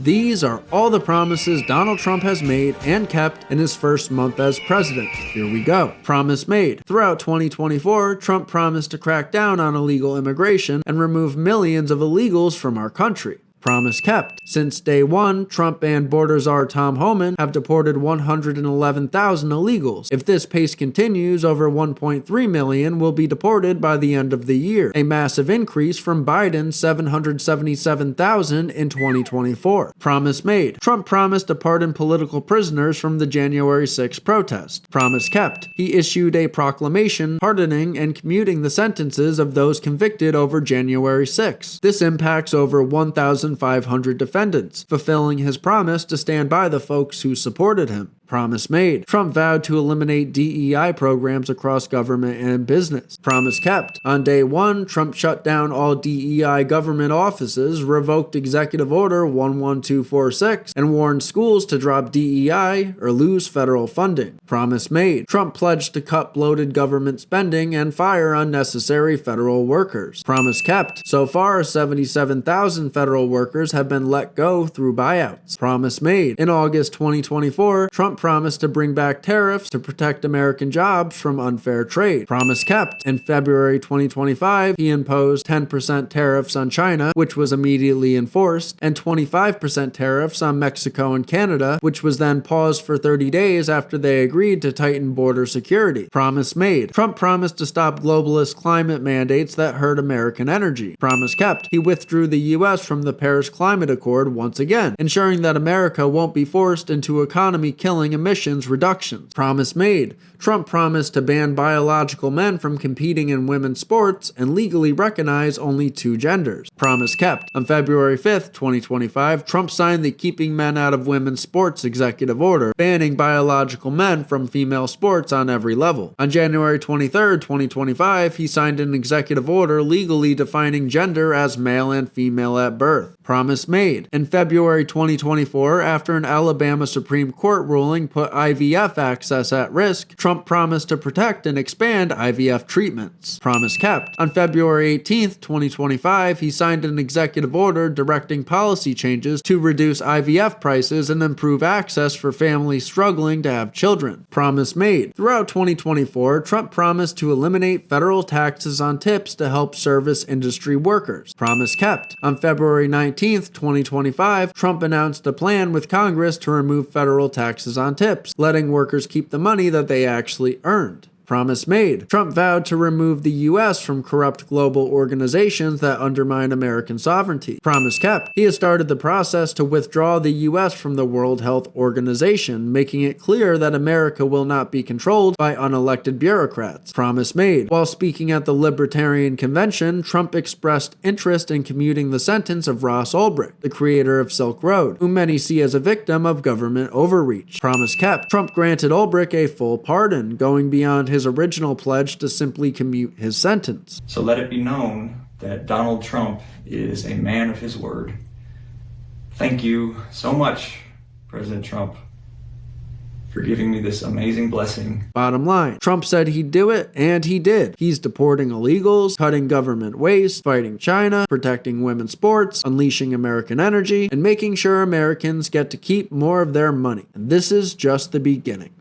These are all the promises Donald Trump has made and kept in his first month as president. Here we go. Promise made. Throughout 2024, Trump promised to crack down on illegal immigration and remove millions of illegals from our country. Promise kept. Since day one, Trump and border czar Tom Homan have deported 111,000 illegals. If this pace continues, over 1.3 million will be deported by the end of the year, a massive increase from Biden's 777,000 in 2024. Promise made. Trump promised to pardon political prisoners from the January 6th protest. Promise kept. He issued a proclamation pardoning and commuting the sentences of those convicted over January 6th. This impacts over 1,500 defendants, fulfilling his promise to stand by the folks who supported him. Promise made. Trump vowed to eliminate DEI programs across government and business. Promise kept. On day one, Trump shut down all DEI government offices, revoked Executive Order 11246, and warned schools to drop DEI or lose federal funding. Promise made. Trump pledged to cut bloated government spending and fire unnecessary federal workers. Promise kept. So far, 77,000 federal workers have been let go through buyouts. Promise made. In August 2024, Trump promised to bring back tariffs to protect American jobs from unfair trade. Promise kept. In February 2025, he imposed 10% tariffs on China, which was immediately enforced, and 25% tariffs on Mexico and Canada, which was then paused for 30 days after they agreed to tighten border security. Promise made. Trump promised to stop globalist climate mandates that hurt American energy. Promise kept. He withdrew the U.S. from the Paris Climate Accord once again, ensuring that America won't be forced into economy-killing emissions reductions. Promise made. Trump promised to ban biological men from competing in women's sports and legally recognize only two genders. Promise kept. On February 5th, 2025, Trump signed the Keeping Men Out of Women's Sports Executive Order, banning biological men from female sports on every level. On January 23rd, 2025, he signed an executive order legally defining gender as male and female at birth. Promise made. In February 2024, after an Alabama Supreme Court ruling put IVF access at risk, Trump promised to protect and expand IVF treatments. Promise kept. On February 18th, 2025, he signed an executive order directing policy changes to reduce IVF prices and improve access for families struggling to have children. Promise made. Throughout 2024, Trump promised to eliminate federal taxes on tips to help service industry workers. Promise kept. On February 19th, 2025, Trump announced a plan with Congress to remove federal taxes on tips, letting workers keep the money that they actually earned. Promise made. Trump vowed to remove the U.S. from corrupt global organizations that undermine American sovereignty. Promise kept. He has started the process to withdraw the U.S. from the World Health Organization, making it clear that America will not be controlled by unelected bureaucrats. Promise made. While speaking at the Libertarian Convention, Trump expressed interest in commuting the sentence of Ross Ulbricht, the creator of Silk Road, whom many see as a victim of government overreach. Promise kept. Trump granted Ulbricht a full pardon, going beyond his original pledge to simply commute his sentence. So let it be known that Donald Trump is a man of his word. Thank you so much, President Trump, for giving me this amazing blessing. Bottom line, Trump said he'd do it, and he did. He's deporting illegals, cutting government waste, fighting China, protecting women's sports, unleashing American energy, and making sure Americans get to keep more of their money. And this is just the beginning.